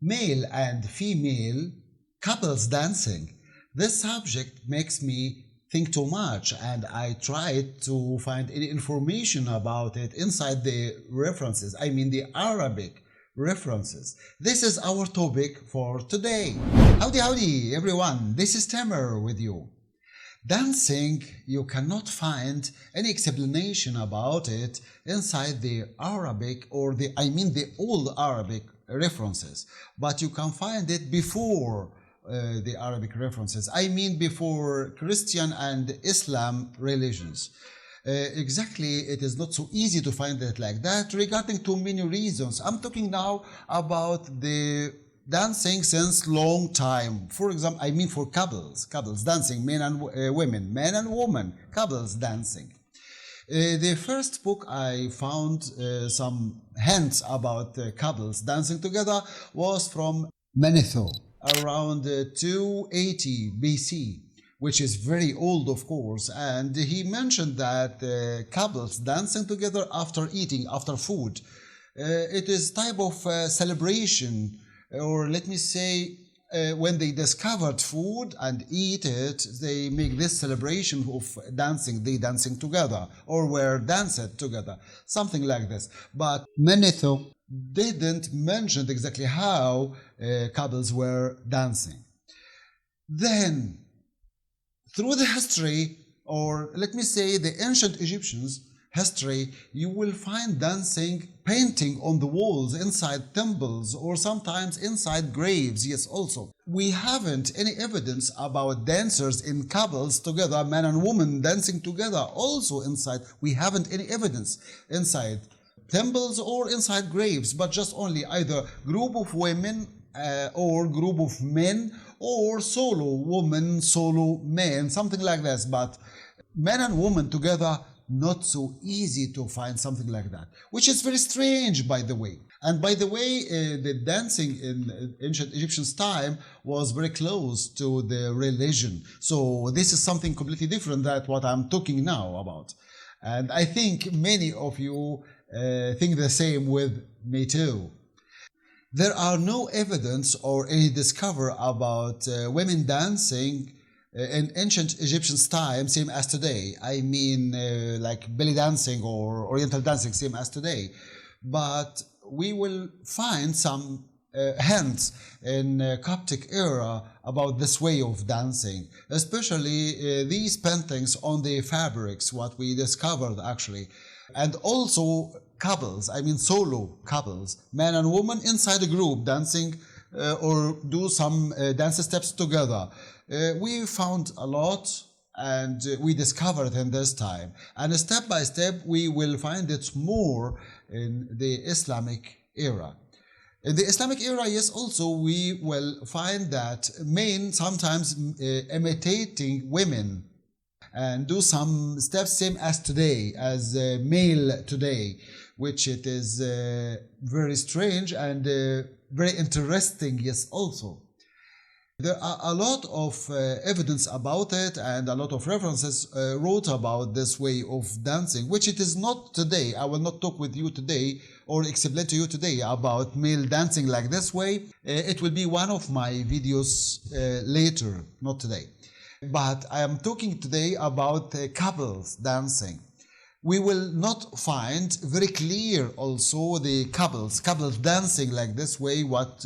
male and female couples dancing. This subject makes me think too much, and I tried to find any information about it inside the references, I mean the Arabic references. This is our topic for today. Howdy everyone, this is Tamer with you. Dancing, you cannot find any explanation about it inside the Arabic or the old Arabic references, but you can find it before the Arabic references. I mean before Christian and Islam religions. Exactly, it is not so easy to find it like that regarding too many reasons. I'm talking now about the dancing since long time. For example, I mean for couples dancing, men and women, man and woman, couples dancing. The first book I found some hints about couples dancing together was from Manetho around 280 BC, which is very old of course, and he mentioned that couples dancing together after eating, after food, it is type of celebration, or let me say when they discovered food and eat it, they make this celebration of dancing, they dancing together or were danced together, something like this. But Manetho didn't mention exactly how couples were dancing. Then through the history, or let me say the ancient Egyptians history, you will find dancing painting on the walls inside temples or sometimes inside graves. Yes, also we haven't any evidence about dancers in couples together, man and woman dancing together also inside. We haven't any evidence inside temples or inside graves, but just only either group of women or group of men, or solo woman, solo man, something like this. But men and women together, not so easy to find something like that, which is very strange, by the way. And by the way, the dancing in ancient Egyptians' time was very close to the religion. So this is something completely different than what I'm talking now about. And I think many of you think the same with me too. There are no evidence or any discover about women dancing in ancient Egyptians' time, same as today. I mean like belly dancing or oriental dancing, same as today. But we will find some hints in Coptic era about this way of dancing, especially these paintings on the fabrics, what we discovered actually. And also couples, I mean solo couples, man and woman inside a group dancing or do some dance steps together. We found a lot and we discovered in this time. And step by step we will find it more in the Islamic era. In the Islamic era, yes, also we will find that men sometimes imitating women and do some steps same as today, as male today, which it is very strange and very interesting, yes, also. There are a lot of evidence about it and a lot of references wrote about this way of dancing, which it is not today. I will not talk with you today or explain to you today about male dancing like this way. It will be one of my videos later, not today. But I am talking today about couples dancing. We will not find very clear also the couples dancing like this way, what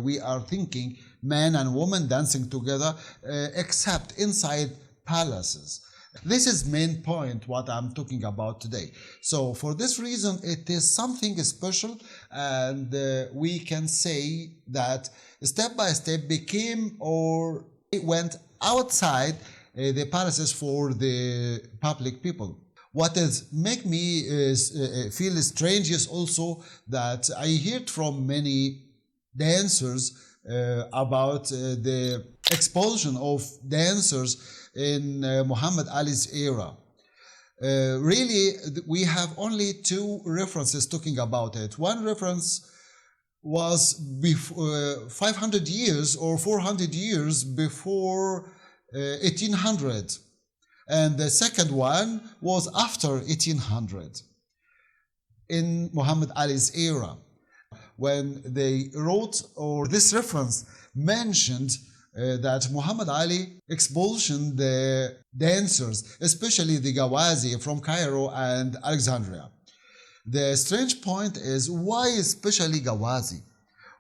we are thinking, man and woman dancing together, except inside palaces. This is main point what I'm talking about today. So for this reason, it is something special, and we can say that step by step became or went outside the palaces for the public people. What is make me feel strange is also that I heard from many dancers about the expulsion of dancers in Muhammad Ali's era. Really, we have only two references talking about it. One reference was before 500 years or 400 years before 1800, and the second one was after 1800 in Muhammad Ali's era. when they wrote, or this reference mentioned that Muhammad Ali expulsion the dancers, especially the Gawazi from Cairo and Alexandria. The strange point is, why especially Gawazi?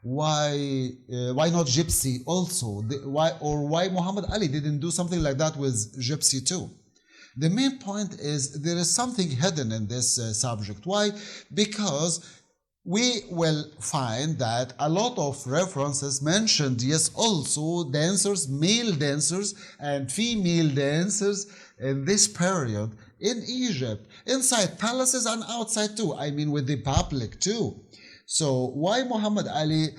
Why not Gypsy also? Why Muhammad Ali didn't do something like that with Gypsy too? The main point is there is something hidden in this subject. Why? Because we will find that a lot of references mentioned, yes, also dancers, male dancers and female dancers in this period in Egypt, inside palaces and outside too, I mean with the public too. So why Muhammad Ali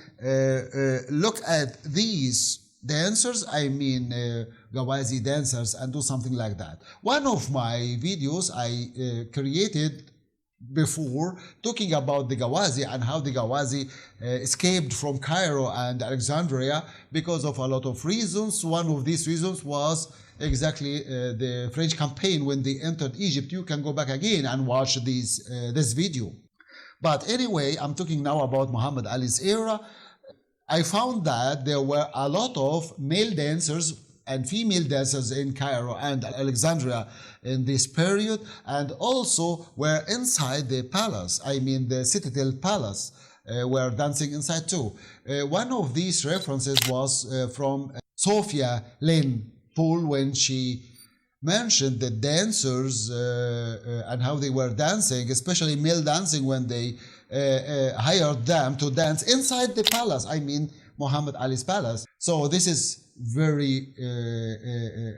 look at these dancers, I mean Gawazi dancers, and do something like that? One of my videos I created before talking about the Gawazi and how the Gawazi escaped from Cairo and Alexandria because of a lot of reasons. One of these reasons was exactly the French campaign when they entered Egypt. You can go back again and watch this video. But anyway, I'm talking now about Muhammad Ali's era. I found that there were a lot of male dancers and female dancers in Cairo and Alexandria in this period, and also were inside the palace, I mean the Citadel Palace, were dancing inside too. One of these references was from Sophia Lane Poole when she mentioned the dancers and how they were dancing, especially male dancing, when they hired them to dance inside the palace, I mean Muhammad Ali's palace. So this is very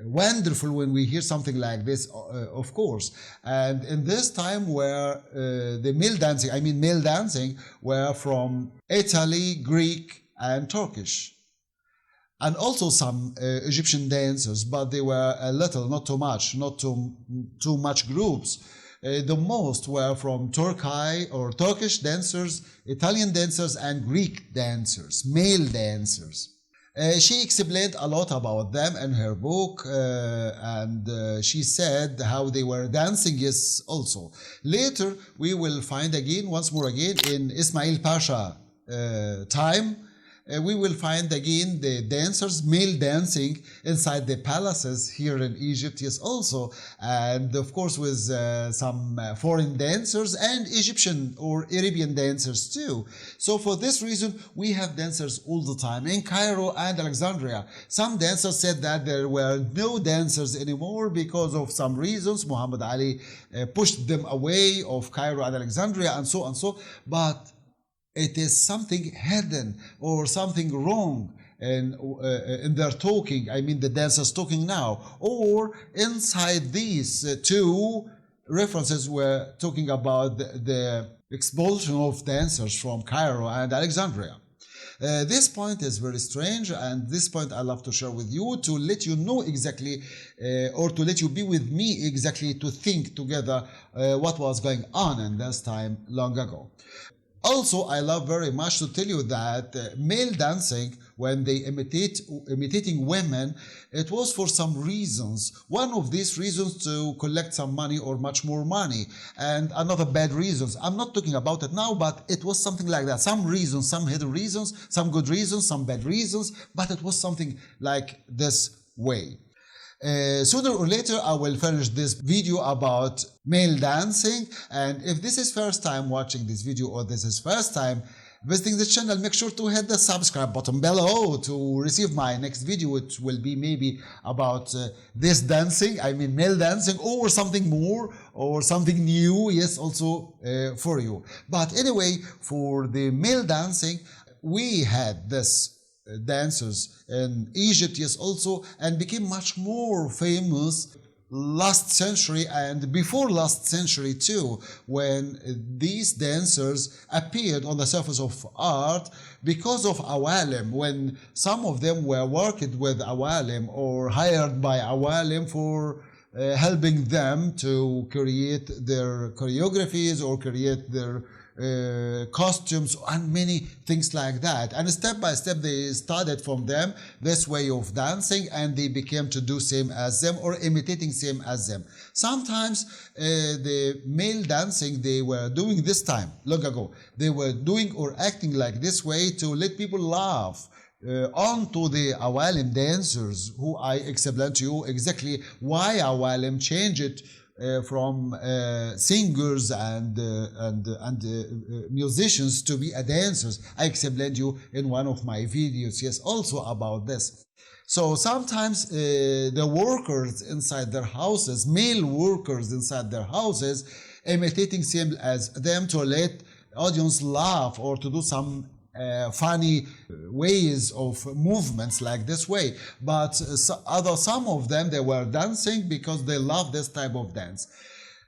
wonderful when we hear something like this, of course. And in this time where the male dancing were from Italy, Greek and Turkish, and also some Egyptian dancers, but they were a little, not too much groups. The most were from Turkey or Turkish dancers, Italian dancers and Greek dancers, male dancers. She explained a lot about them in her book, and she said how they were dancing, yes, also. Later, we will find once more again, in Ismail Pasha time, we will find again the dancers, male dancing inside the palaces here in Egypt, yes, also. And of course with some foreign dancers and Egyptian or Arabian dancers too. So for this reason, we have dancers all the time in Cairo and Alexandria. Some dancers said that there were no dancers anymore because of some reasons. Muhammad Ali pushed them away of Cairo and Alexandria and so and so. But it is something hidden or something wrong in their talking, I mean the dancers talking now, or inside these two references were talking about the expulsion of dancers from Cairo and Alexandria. This point is very strange, and this point I love to share with you to let you know exactly, or to let you be with me exactly, to think together what was going on in this time long ago. Also, I love very much to tell you that male dancing, when they imitating women, it was for some reasons. One of these reasons to collect some money or much more money, and another bad reasons. I'm not talking about it now, but it was something like that. Some reasons, some hidden reasons, some good reasons, some bad reasons, but it was something like this way. Sooner or later I will finish this video about male dancing, and if this is first time watching this video or this is first time visiting the channel, make sure to hit the subscribe button below to receive my next video, which will be maybe about this dancing, I mean male dancing, or something more or something new, yes, also for you. But anyway, for the male dancing, we had this dancers in Egypt, yes, also, and became much more famous last century and before last century too, when these dancers appeared on the surface of art because of awalim, when some of them were working with awalim or hired by awalim for helping them to create their choreographies or create their costumes and many things like that, and step by step they started from them this way of dancing, and they became to do same as them or imitating same as them. Sometimes the male dancing they were doing this time long ago, they were doing or acting like this way to let people laugh onto the awalim dancers, who I explained to you exactly why awalim changed from singers and musicians to be a dancers. I explained you in one of my videos, yes, also about this. So sometimes the workers inside their houses, male workers inside their houses, imitating same as them to let audience laugh or to do some funny ways of movements like this way. But some of them, they were dancing because they love this type of dance.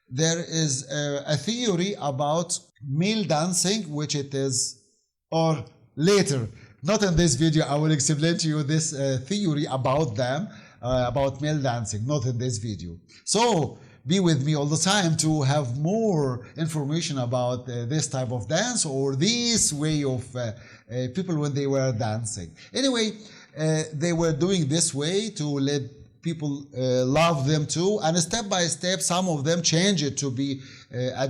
There is a theory about male dancing, which it is, or later, not in this video, I will explain to you this theory about them, about male dancing, not in this video. So be with me all the time to have more information about this type of dance or this way of people when they were dancing. Anyway, they were doing this way to let people love them too, and step by step some of them changed to be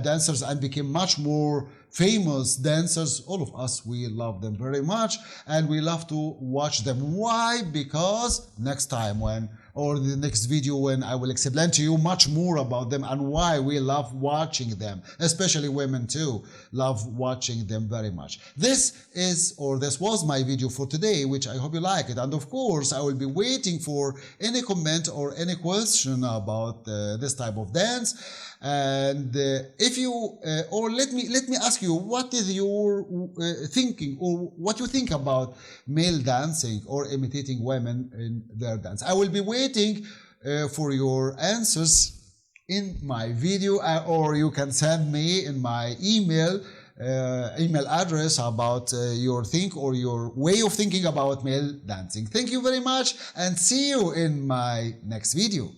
dancers and became much more famous dancers. All of us, we love them very much and we love to watch them. Why? Because next time when, or the next video when I will explain to you much more about them and why we love watching them, especially women too love watching them very much. This is, or this was my video for today, which I hope you like it. And of course, I will be waiting for any comment or any question about this type of dance. And if you, or let me ask you, what is your thinking, or what you think about male dancing or imitating women in their dance? I will be waiting for your answers in my video, or you can send me in my email address about your think or your way of thinking about male dancing. Thank you very much and see you in my next video.